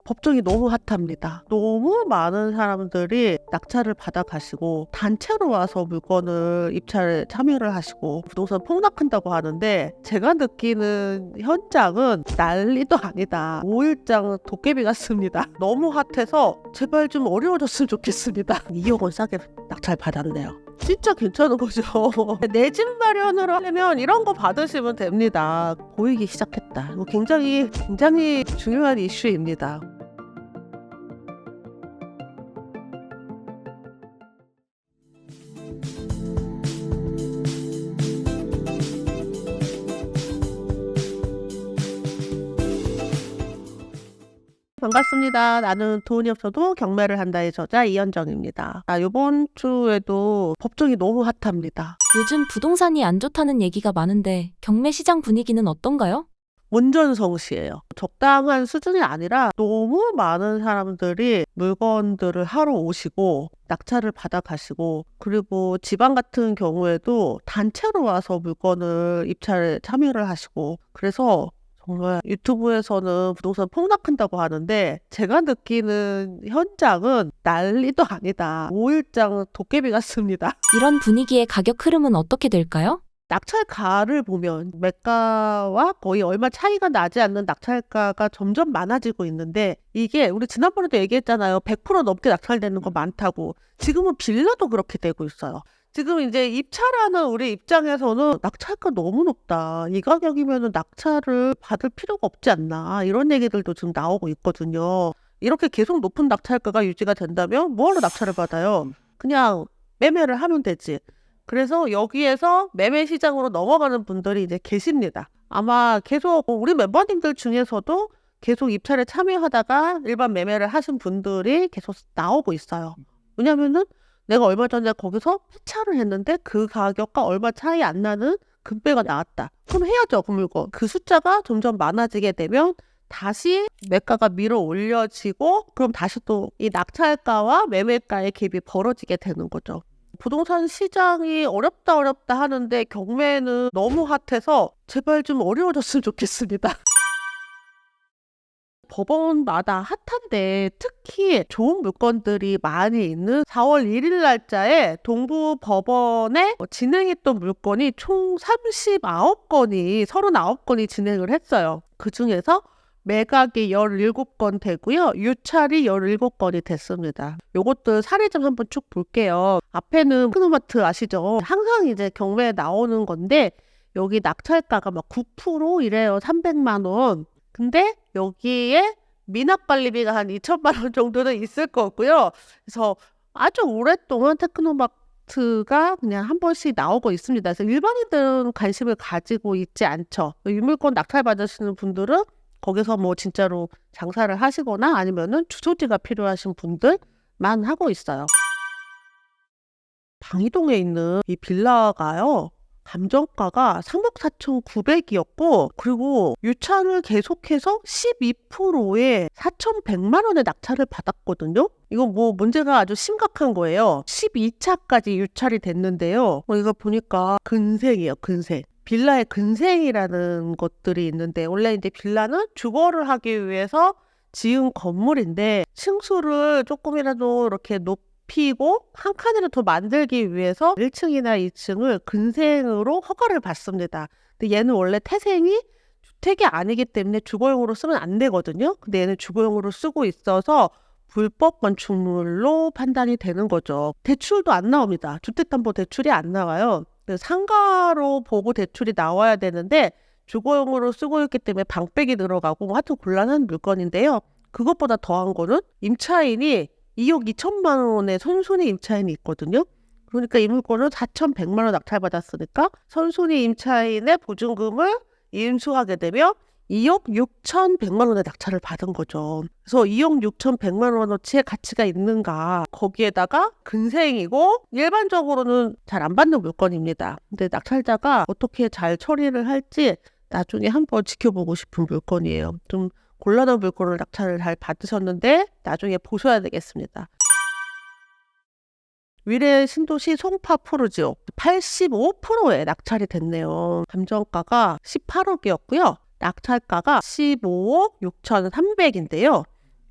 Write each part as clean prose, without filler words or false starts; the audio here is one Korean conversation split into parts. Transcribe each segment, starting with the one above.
법정이 너무 핫합니다. 너무 많은 사람들이 낙찰을 받아가시고 단체로 와서 물건을 입찰에 참여를 하시고 부동산 폭락한다고 하는데, 제가 느끼는 현장은 난리도 아니다. 5일장 도깨비 같습니다. 너무 핫해서 제발 좀 어려워졌으면 좋겠습니다. 2억 원 싸게 낙찰 받았네요. 진짜 괜찮은 거죠. 내 집 마련을 하려면 이런 거 받으시면 됩니다. 보이기 시작했다. 이거 굉장히 중요한 이슈입니다. 반갑습니다. 나는 돈이 없어도 경매를 한다의 저자 이현정입니다. 이번 주에도 법정이 너무 핫합니다. 요즘 부동산이 안 좋다는 얘기가 많은데 경매 시장 분위기는 어떤가요? 문전성시예요. 적당한 수준이 아니라 너무 많은 사람들이 물건들을 하러 오시고 낙찰을 받아가시고, 그리고 지방 같은 경우에도 단체로 와서 물건을 입찰에 참여를 하시고, 그래서 정말 유튜브에서는 부동산 폭락한다고 하는데, 제가 느끼는 현장은 난리도 아니다. 5일장 도깨비 같습니다. 이런 분위기의 가격 흐름은 어떻게 될까요? 낙찰가를 보면 매가와 거의 얼마 차이가 나지 않는 낙찰가가 점점 많아지고 있는데, 이게 우리 지난번에도 얘기했잖아요. 100% 넘게 낙찰되는 거 많다고. 지금은 빌라도 그렇게 되고 있어요. 지금 이제 입찰하는 우리 입장에서는 낙찰가 너무 높다. 이 가격이면 낙찰을 받을 필요가 없지 않나. 이런 얘기들도 지금 나오고 있거든요. 이렇게 계속 높은 낙찰가가 유지가 된다면 뭐하러 낙찰을 받아요? 그냥 매매를 하면 되지. 그래서 여기에서 매매 시장으로 넘어가는 분들이 이제 계십니다. 아마 계속 우리 멤버님들 중에서도 계속 입찰에 참여하다가 일반 매매를 하신 분들이 계속 나오고 있어요. 왜냐면은 내가 얼마 전에 거기서 폐차를 했는데 그 가격과 얼마 차이 안 나는 금배가 나왔다. 그럼 해야죠, 그 물건. 그 숫자가 점점 많아지게 되면 다시 매가가 밀어 올려지고, 그럼 다시 또 이 낙찰가와 매매가의 갭이 벌어지게 되는 거죠. 부동산 시장이 어렵다 하는데 경매는 너무 핫해서 제발 좀 어려워졌으면 좋겠습니다. 법원마다 핫한데 특히 좋은 물건들이 많이 있는 4월 1일 날짜에 동부법원에 진행했던 물건이 총 39건이 진행을 했어요. 그 중에서 매각이 17건 되고요. 유찰이 17건이 됐습니다. 요것들 사례 좀 한번 쭉 볼게요. 앞에는 테크노마트 아시죠? 항상 이제 경매에 나오는 건데, 여기 낙찰가가 막 9% 이래요. 300만 원. 근데 여기에 미납관리비가 한 2천만 원 정도는 있을 거고요. 그래서 아주 오랫동안 테크노마트가 그냥 한 번씩 나오고 있습니다. 그래서 일반인들은 관심을 가지고 있지 않죠. 유물권 낙찰 받으시는 분들은 거기서 뭐 진짜로 장사를 하시거나 아니면은 주소지가 필요하신 분들만 하고 있어요. 방이동에 있는 이 빌라가요, 감정가가 3억 4,900이었고, 그리고 유찰을 계속해서 12%에 4,100만 원의 낙찰을 받았거든요. 이거 뭐 문제가 아주 심각한 거예요. 12차까지 유찰이 됐는데요. 이거 보니까 근생이에요, 근생. 빌라의 근생이라는 것들이 있는데, 원래 이제 빌라는 주거를 하기 위해서 지은 건물인데 층수를 조금이라도 이렇게 높이고 한 칸이라도 더 만들기 위해서 1층이나 2층을 근생으로 허가를 받습니다. 근데 얘는 원래 태생이 주택이 아니기 때문에 주거용으로 쓰면 안 되거든요. 근데 얘는 주거용으로 쓰고 있어서 불법 건축물로 판단이 되는 거죠. 대출도 안 나옵니다. 주택담보대출이 안 나와요. 상가로 보고 대출이 나와야 되는데 주거용으로 쓰고 있기 때문에 방백이 들어가고 하여튼 곤란한 물건인데요. 그것보다 더한 거는 임차인이 2억 2천만 원의 선순위 임차인이 있거든요. 그러니까 이 물건을 4,100만 원 낙찰받았으니까 선순위 임차인의 보증금을 인수하게 되면 2억 6,100만 원의 낙찰을 받은 거죠. 그래서 2억 6,100만 원어치의 가치가 있는가. 거기에다가 근생이고 일반적으로는 잘 안 받는 물건입니다. 근데 낙찰자가 어떻게 잘 처리를 할지 나중에 한번 지켜보고 싶은 물건이에요. 좀 곤란한 물건을 낙찰을 잘 받으셨는데 나중에 보셔야 되겠습니다. 위례 신도시 송파 푸르지오 85%에 낙찰이 됐네요. 감정가가 18억이었고요. 낙찰가가 15억 6,300인데요.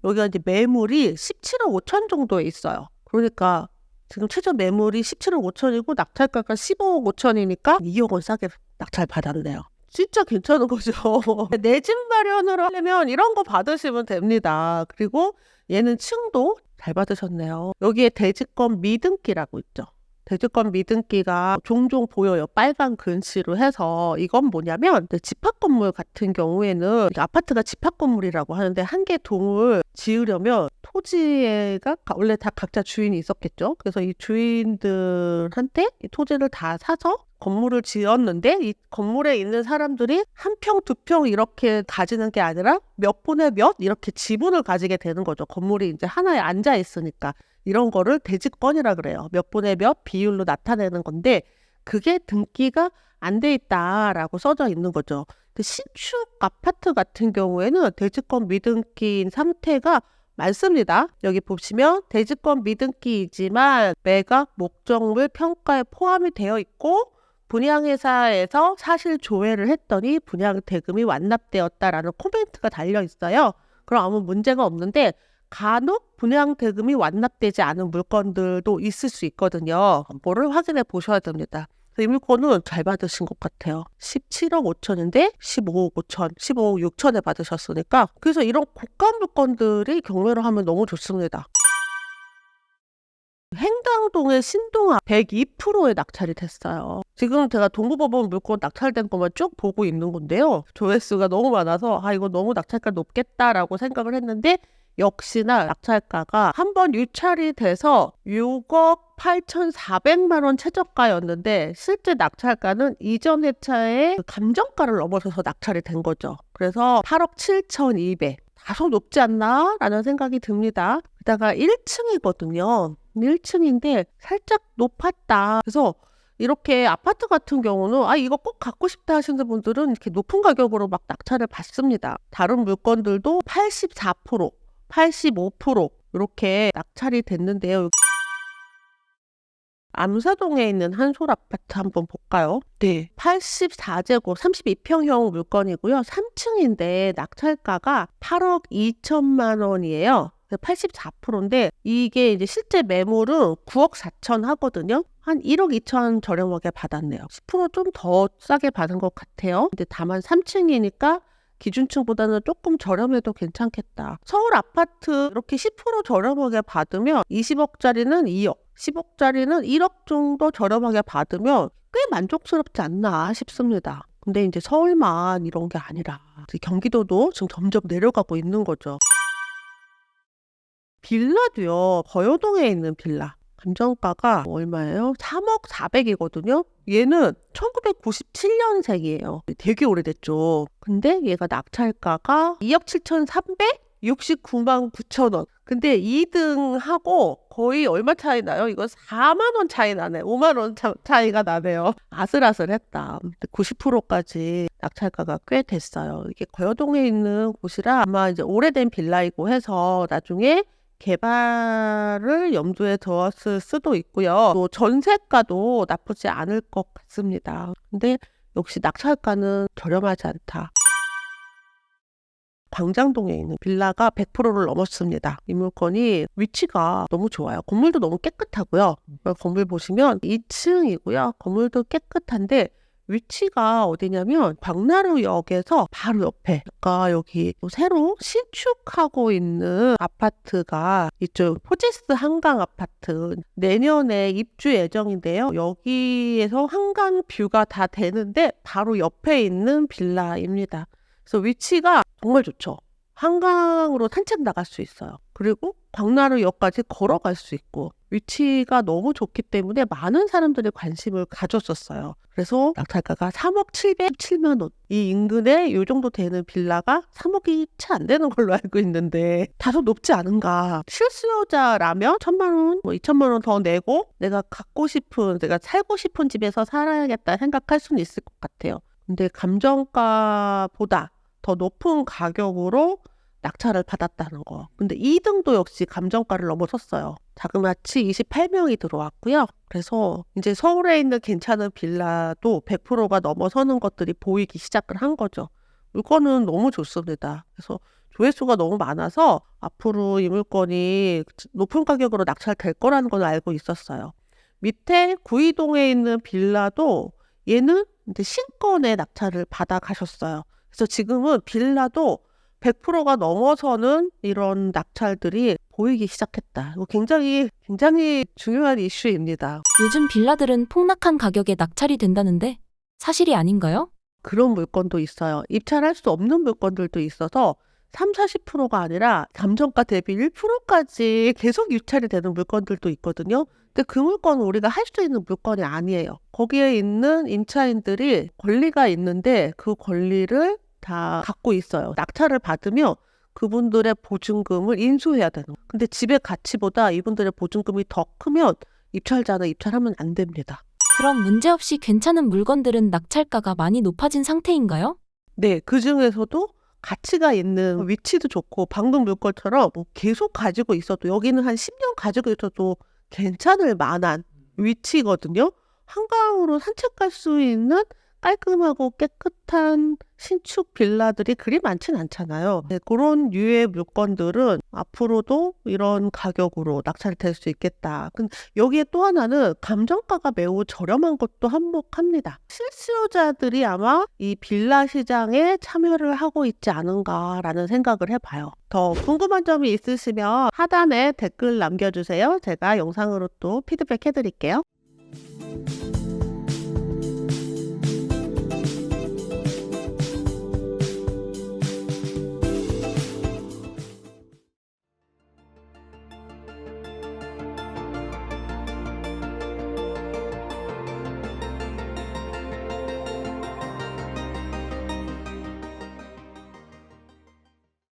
여기가 이제 매물이 17억 5천 정도에 있어요. 그러니까 지금 최저 매물이 17억 5천이고 낙찰가가 15억 5천이니까 2억 원 싸게 낙찰 받았네요. 진짜 괜찮은 거죠. 내 집 마련을 하려면 이런 거 받으시면 됩니다. 그리고 얘는 층도 잘 받으셨네요. 여기에 대지권 미등기라고 있죠. 대지권 미등기가 종종 보여요. 빨간 글씨로 해서. 이건 뭐냐면 집합건물 같은 경우에는 아파트가 집합건물이라고 하는데 한 개 동을 지으려면 토지가 원래 다 각자 주인이 있었겠죠. 그래서 이 주인들한테 이 토지를 다 사서 건물을 지었는데 이 건물에 있는 사람들이 한 평, 두 평 이렇게 가지는 게 아니라 몇 분의 몇 이렇게 지분을 가지게 되는 거죠. 건물이 이제 하나에 앉아 있으니까. 이런 거를 대지권이라 그래요. 몇 분의 몇 비율로 나타내는 건데 그게 등기가 안 돼 있다라고 써져 있는 거죠. 근데 신축 아파트 같은 경우에는 대지권 미등기인 상태가 많습니다. 여기 보시면 대지권 미등기이지만 매각 목적물 평가에 포함이 되어 있고 분양회사에서 사실 조회를 했더니 분양 대금이 완납되었다라는 코멘트가 달려 있어요. 그럼 아무 문제가 없는데 간혹 분양 대금이 완납되지 않은 물건들도 있을 수 있거든요. 그거를 확인해 보셔야 됩니다. 이 물건은 잘 받으신 것 같아요. 17억 5천인데 15억 5천, 15억 6천에 받으셨으니까 그래서 이런 고가 물건들이 경매로 하면 너무 좋습니다. 행당동의 신동아 102%에 낙찰이 됐어요. 지금 제가 동부법원 물건 낙찰된 것만 쭉 보고 있는 건데요. 조회수가 너무 많아서 이거 너무 낙찰가 높겠다라고 생각을 했는데 역시나 낙찰가가 한 번 유찰이 돼서 6억 8,400만 원 최저가였는데 실제 낙찰가는 이전 회차의 감정가를 넘어서서 낙찰이 된 거죠. 그래서 8억 7,200. 다소 높지 않나? 라는 생각이 듭니다. 게다가 1층이거든요. 1층인데 살짝 높았다. 그래서 이렇게 아파트 같은 경우는 이거 꼭 갖고 싶다 하시는 분들은 이렇게 높은 가격으로 막 낙찰을 받습니다. 다른 물건들도 84%, 85% 이렇게 낙찰이 됐는데요. 암사동에 있는 한솔 아파트 한번 볼까요? 네, 84제곱 32평형 물건이고요. 3층인데 낙찰가가 8억 2천만 원이에요. 84%인데 이게 이제 실제 매물은 9억 4천 하거든요. 한 1억 2천 저렴하게 받았네요. 10% 좀 더 싸게 받은 것 같아요. 근데 다만 3층이니까 기준층보다는 조금 저렴해도 괜찮겠다. 서울 아파트 이렇게 10% 저렴하게 받으면 20억짜리는 2억, 10억짜리는 1억 정도 저렴하게 받으면 꽤 만족스럽지 않나 싶습니다. 근데 이제 서울만 이런 게 아니라 경기도도 지금 점점 내려가고 있는 거죠. 빌라도요. 거여동에 있는 빌라. 감정가가 얼마예요? 3억 4백이거든요. 얘는 1997년생이에요. 되게 오래됐죠. 근데 얘가 낙찰가가 2억 7,300? 69만 9천 원. 근데 2등하고 거의 얼마 차이 나요? 이거 4만 원 차이 나네. 5만 원 차이가 나네요. 아슬아슬했다. 90%까지 낙찰가가 꽤 됐어요. 이게 거여동에 있는 곳이라 아마 이제 오래된 빌라이고 해서 나중에 개발을 염두에 두었을 수도 있고요. 또 전세가도 나쁘지 않을 것 같습니다. 근데 역시 낙찰가는 저렴하지 않다. 광장동에 있는 빌라가 100%를 넘었습니다. 이 물건이 위치가 너무 좋아요. 건물도 너무 깨끗하고요. 건물 보시면 2층이고요. 건물도 깨끗한데 위치가 어디냐면 광나루역에서 바로 옆에, 그러니까 여기 새로 신축하고 있는 아파트가 이쪽 포지스 한강 아파트 내년에 입주 예정인데요. 여기에서 한강 뷰가 다 되는데 바로 옆에 있는 빌라입니다. 그래서 위치가 정말 좋죠. 한강으로 산책 나갈 수 있어요. 그리고 광나루역까지 걸어갈 수 있고 위치가 너무 좋기 때문에 많은 사람들이 관심을 가졌었어요. 그래서 낙찰가가 3억 707만 원. 이 인근에 이 정도 되는 빌라가 3억이 채 안 되는 걸로 알고 있는데 다소 높지 않은가. 실수요자라면 1,000만 원, 2,000만 원 더 내고 내가 살고 싶은 집에서 살아야겠다 생각할 수는 있을 것 같아요. 근데 감정가보다 더 높은 가격으로 낙찰을 받았다는 거. 근데 2등도 역시 감정가를 넘어섰어요. 자그마치 28명이 들어왔고요. 그래서 이제 서울에 있는 괜찮은 빌라도 100%가 넘어서는 것들이 보이기 시작을 한 거죠. 물건은 너무 좋습니다. 그래서 조회수가 너무 많아서 앞으로 이 물건이 높은 가격으로 낙찰될 거라는 걸 알고 있었어요. 밑에 구이동에 있는 빌라도 얘는 이제 신권에 낙찰을 받아 가셨어요. 그래서 지금은 빌라도 100%가 넘어서는 이런 낙찰들이 보이기 시작했다. 이거 굉장히 중요한 이슈입니다. 요즘 빌라들은 폭락한 가격에 낙찰이 된다는데 사실이 아닌가요? 그런 물건도 있어요. 입찰할 수 없는 물건들도 있어서 3, 40%가 아니라 감정가 대비 1%까지 계속 유찰이 되는 물건들도 있거든요. 근데 그 물건은 우리가 할 수 있는 물건이 아니에요. 거기에 있는 임차인들이 권리가 있는데 그 권리를 다 갖고 있어요. 낙찰을 받으면 그분들의 보증금을 인수해야 되는 거예요. 근데 집의 가치보다 이분들의 보증금이 더 크면 입찰자는 입찰하면 안 됩니다. 그럼 문제없이 괜찮은 물건들은 낙찰가가 많이 높아진 상태인가요? 네, 그중에서도 가치가 있는 위치도 좋고 방금 물건처럼 뭐 계속 가지고 있어도 여기는 한 10년 가지고 있어도 괜찮을 만한 위치거든요. 한강으로 산책 갈 수 있는 깔끔하고 깨끗한 신축 빌라들이 그리 많진 않잖아요. 네, 그런 류의 물건들은 앞으로도 이런 가격으로 낙찰될 수 있겠다. 근데 여기에 또 하나는 감정가가 매우 저렴한 것도 한몫합니다. 실수요자들이 아마 이 빌라 시장에 참여를 하고 있지 않은가라는 생각을 해봐요. 더 궁금한 점이 있으시면 하단에 댓글 남겨주세요. 제가 영상으로 또 피드백 해드릴게요.